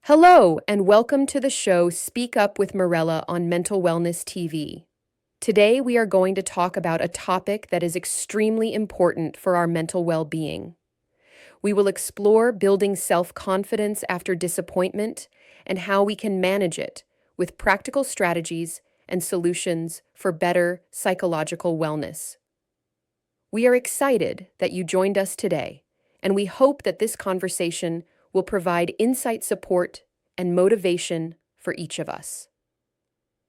Hello, and welcome to the show Speak Up with Morella on Mental Wellness TV. Today, we are going to talk about a topic that is extremely important for our mental well being. We will explore building self confidence after disappointment and how we can manage it with practical strategies and solutions for better psychological wellness. We are excited that you joined us today, and we hope that this conversation will provide insight, support, and motivation for each of us.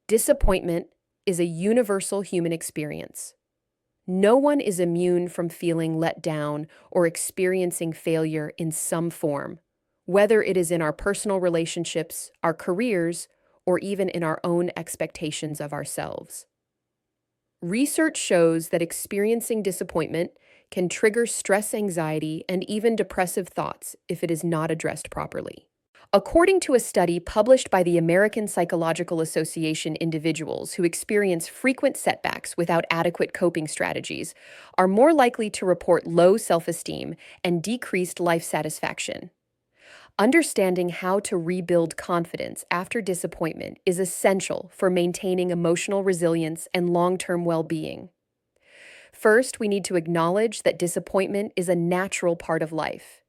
Disappointment is a universal human experience. No one is immune from feeling let down or experiencing failure in some form, whether it is in our personal relationships, our careers, or even in our own expectations of ourselves. Research shows that experiencing disappointment can trigger stress, anxiety, and even depressive thoughts if it is not addressed properly. According to a study published by the American Psychological Association, individuals who experience frequent setbacks without adequate coping strategies are more likely to report low self-esteem and decreased life satisfaction. Understanding how to rebuild confidence after disappointment is essential for maintaining emotional resilience and long-term well-being. First, we need to acknowledge that disappointment is a natural part of life.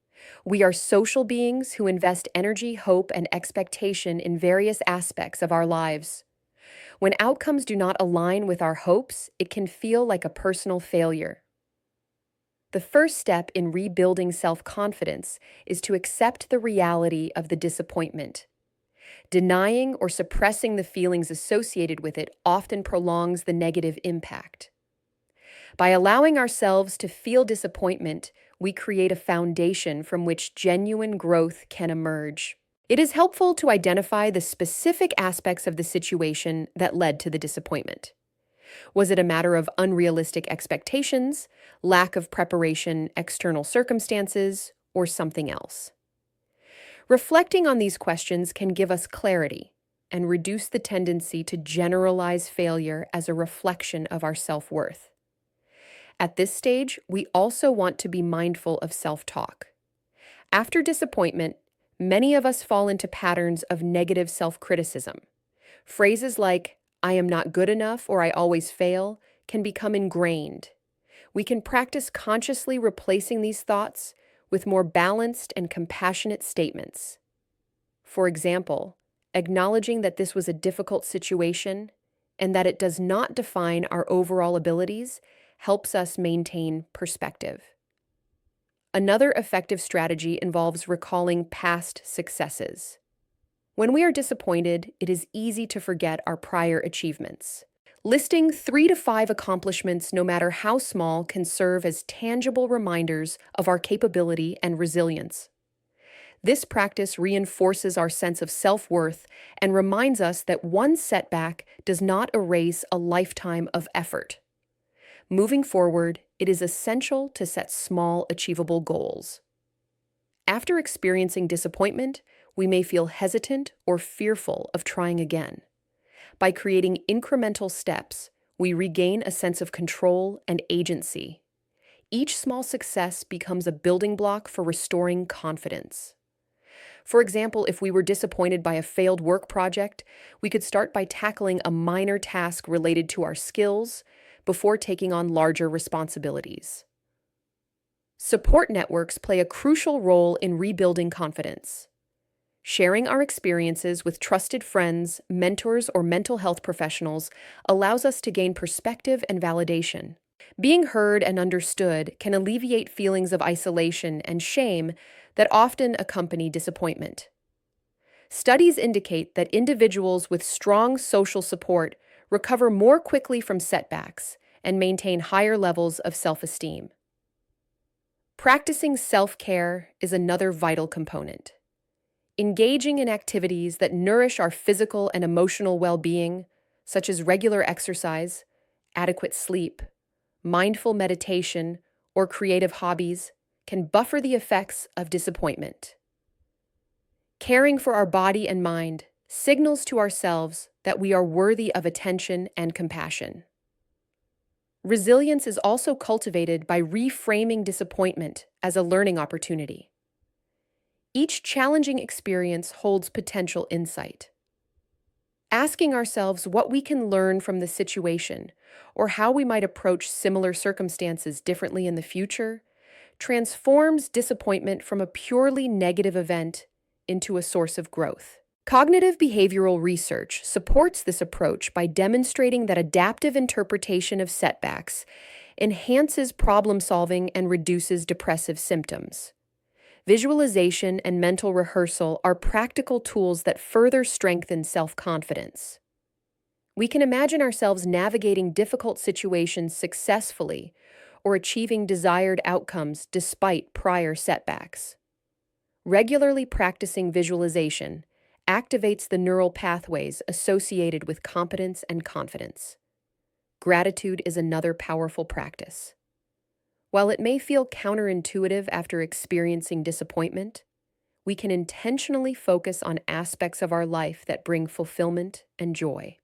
We are social beings who invest energy, hope, and expectation in various aspects of our lives. When outcomes do not align with our hopes, it can feel like a personal failure. The first step in rebuilding self-confidence is to accept the reality of the disappointment. Denying or suppressing the feelings associated with it often prolongs the negative impact. By allowing ourselves to feel disappointment, we create a foundation from which genuine growth can emerge. It is helpful to identify the specific aspects of the situation that led to the disappointment. Was it a matter of unrealistic expectations, lack of preparation, external circumstances, or something else? Reflecting on these questions can give us clarity and reduce the tendency to generalize failure as a reflection of our self-worth. At this stage, we also want to be mindful of self-talk. After disappointment, many of us fall into patterns of negative self-criticism. Phrases like, "I am not good enough" or "I always fail" can become ingrained. We can practice consciously replacing these thoughts with more balanced and compassionate statements. For example, acknowledging that this was a difficult situation and that it does not define our overall abilities helps us maintain perspective. Another effective strategy involves recalling past successes. When we are disappointed, it is easy to forget our prior achievements. Listing 3 to 5 accomplishments, no matter how small, can serve as tangible reminders of our capability and resilience. This practice reinforces our sense of self-worth and reminds us that one setback does not erase a lifetime of effort. Moving forward, it is essential to set small, achievable goals. After experiencing disappointment, we may feel hesitant or fearful of trying again. By creating incremental steps, we regain a sense of control and agency. Each small success becomes a building block for restoring confidence. For example, if we were disappointed by a failed work project, we could start by tackling a minor task related to our skills before taking on larger responsibilities. Support networks play a crucial role in rebuilding confidence. Sharing our experiences with trusted friends, mentors, or mental health professionals allows us to gain perspective and validation. Being heard and understood can alleviate feelings of isolation and shame that often accompany disappointment. Studies indicate that individuals with strong social support recover more quickly from setbacks and maintain higher levels of self-esteem. Practicing self-care is another vital component. Engaging in activities that nourish our physical and emotional well-being, such as regular exercise, adequate sleep, mindful meditation, or creative hobbies, can buffer the effects of disappointment. Caring for our body and mind signals to ourselves that we are worthy of attention and compassion. Resilience is also cultivated by reframing disappointment as a learning opportunity. Each challenging experience holds potential insight. Asking ourselves what we can learn from the situation or how we might approach similar circumstances differently in the future transforms disappointment from a purely negative event into a source of growth. Cognitive behavioral research supports this approach by demonstrating that adaptive interpretation of setbacks enhances problem solving and reduces depressive symptoms. Visualization and mental rehearsal are practical tools that further strengthen self-confidence. We can imagine ourselves navigating difficult situations successfully or achieving desired outcomes despite prior setbacks. Regularly practicing visualization activates the neural pathways associated with competence and confidence. Gratitude is another powerful practice. While it may feel counterintuitive after experiencing disappointment, we can intentionally focus on aspects of our life that bring fulfillment and joy.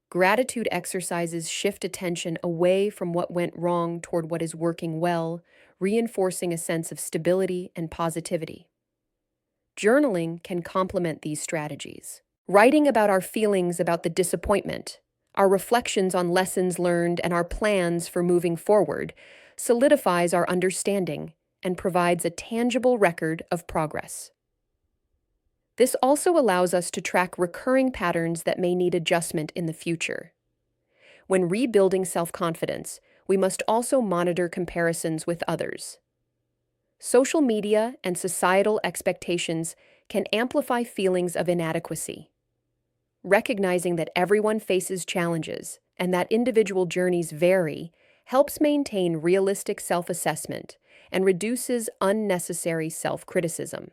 Gratitude exercises shift attention away from what went wrong toward what is working well, reinforcing a sense of stability and positivity. Journaling can complement these strategies. Writing about our feelings about the disappointment, our reflections on lessons learned, and our plans for moving forward solidifies our understanding and provides a tangible record of progress. This also allows us to track recurring patterns that may need adjustment in the future. When rebuilding self-confidence, we must also monitor comparisons with others. Social media and societal expectations can amplify feelings of inadequacy. Recognizing that everyone faces challenges and that individual journeys vary helps maintain realistic self-assessment and reduces unnecessary self-criticism.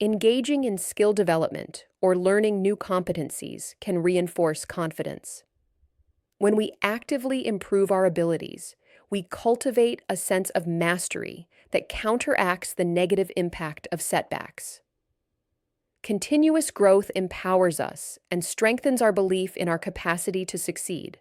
Engaging in skill development or learning new competencies can reinforce confidence. When we actively improve our abilities, we cultivate a sense of mastery that counteracts the negative impact of setbacks. Continuous growth empowers us and strengthens our belief in our capacity to succeed.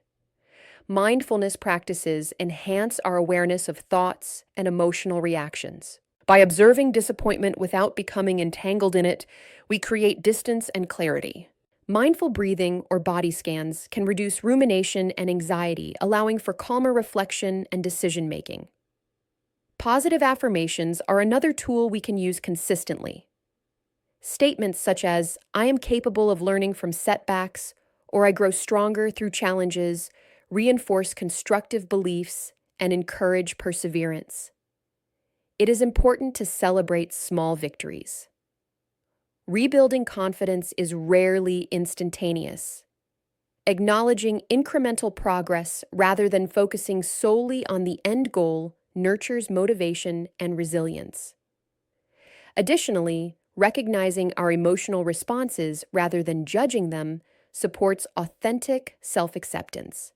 Mindfulness practices enhance our awareness of thoughts and emotional reactions. By observing disappointment without becoming entangled in it, we create distance and clarity. Mindful breathing or body scans can reduce rumination and anxiety, allowing for calmer reflection and decision-making. Positive affirmations are another tool we can use consistently. Statements such as, "I am capable of learning from setbacks," or "I grow stronger through challenges," reinforce constructive beliefs and encourage perseverance. It is important to celebrate small victories. Rebuilding confidence is rarely instantaneous. Acknowledging incremental progress rather than focusing solely on the end goal nurtures motivation and resilience. Additionally, recognizing our emotional responses rather than judging them supports authentic self-acceptance.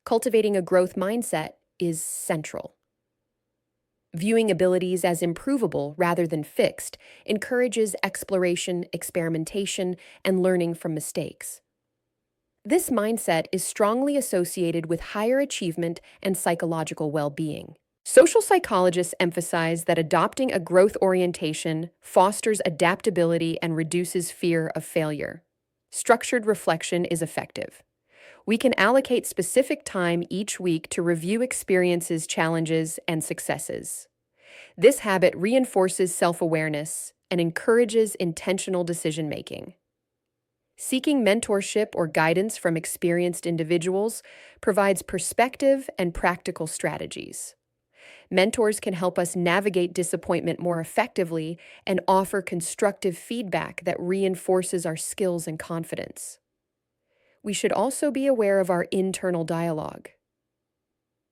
Cultivating a growth mindset is central. Viewing abilities as improvable rather than fixed encourages exploration, experimentation, and learning from mistakes. This mindset is strongly associated with higher achievement and psychological well-being. Social psychologists emphasize that adopting a growth orientation fosters adaptability and reduces fear of failure. Structured reflection is effective. We can allocate specific time each week to review experiences, challenges, and successes. This habit reinforces self-awareness and encourages intentional decision-making. Seeking mentorship or guidance from experienced individuals provides perspective and practical strategies. Mentors can help us navigate disappointment more effectively and offer constructive feedback that reinforces our skills and confidence. We should also be aware of our internal dialogue.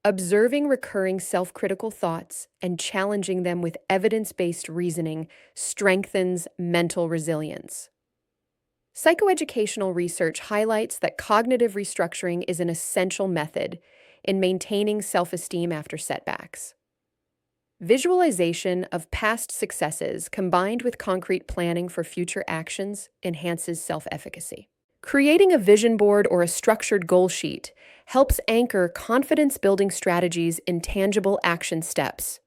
Observing recurring self-critical thoughts and challenging them with evidence-based reasoning strengthens mental resilience. Psychoeducational research highlights that cognitive restructuring is an essential method in maintaining self-esteem after setbacks. Visualization of past successes combined with concrete planning for future actions enhances self-efficacy. Creating a vision board or a structured goal sheet helps anchor confidence-building strategies in tangible action steps.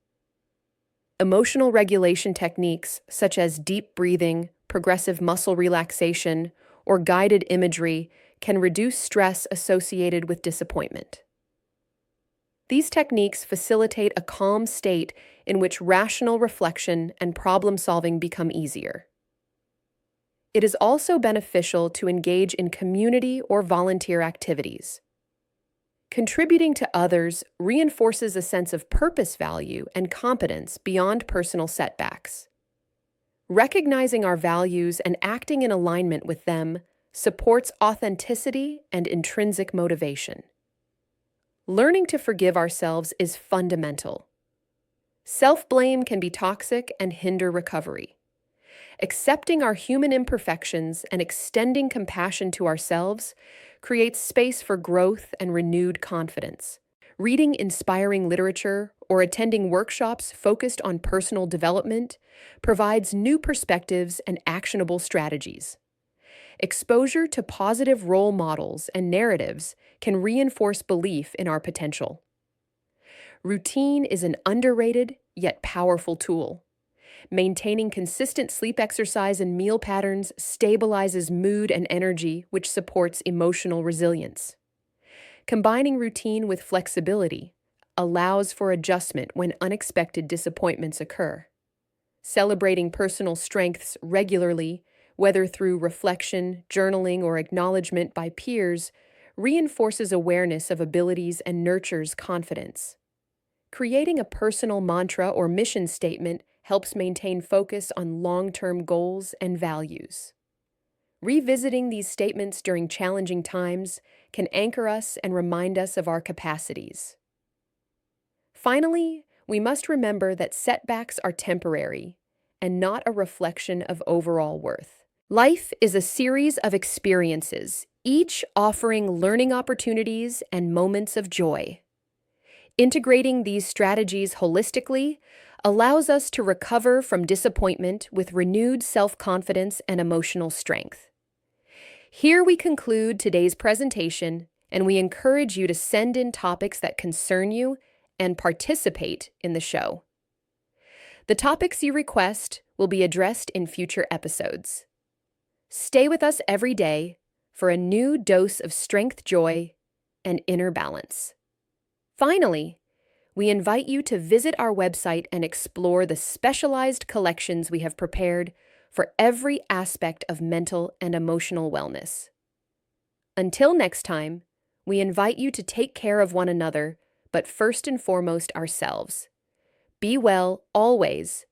Emotional regulation techniques such as deep breathing, progressive muscle relaxation, or guided imagery can reduce stress associated with disappointment. These techniques facilitate a calm state in which rational reflection and problem solving become easier. It is also beneficial to engage in community or volunteer activities. Contributing to others reinforces a sense of purpose, value, and competence beyond personal setbacks. Recognizing our values and acting in alignment with them supports authenticity and intrinsic motivation. Learning to forgive ourselves is fundamental. Self-blame can be toxic and hinder recovery. Accepting our human imperfections and extending compassion to ourselves creates space for growth and renewed confidence. Reading inspiring literature or attending workshops focused on personal development provides new perspectives and actionable strategies. Exposure to positive role models and narratives can reinforce belief in our potential. Routine is an underrated yet powerful tool. Maintaining consistent sleep, exercise, and meal patterns stabilizes mood and energy, which supports emotional resilience. Combining routine with flexibility allows for adjustment when unexpected disappointments occur. Celebrating personal strengths regularly, whether through reflection, journaling, or acknowledgement by peers, reinforces awareness of abilities and nurtures confidence. Creating a personal mantra or mission statement helps maintain focus on long-term goals and values. Revisiting these statements during challenging times can anchor us and remind us of our capacities. Finally, we must remember that setbacks are temporary and not a reflection of overall worth. Life is a series of experiences, each offering learning opportunities and moments of joy. Integrating these strategies holistically allows us to recover from disappointment with renewed self-confidence and emotional strength. Here we conclude today's presentation, and we encourage you to send in topics that concern you and participate in the show. The topics you request will be addressed in future episodes. Stay with us every day for a new dose of strength, joy, and inner balance. Finally, we invite you to visit our website and explore the specialized collections we have prepared for every aspect of mental and emotional wellness. Until next time, we invite you to take care of one another, but first and foremost ourselves. Be well always,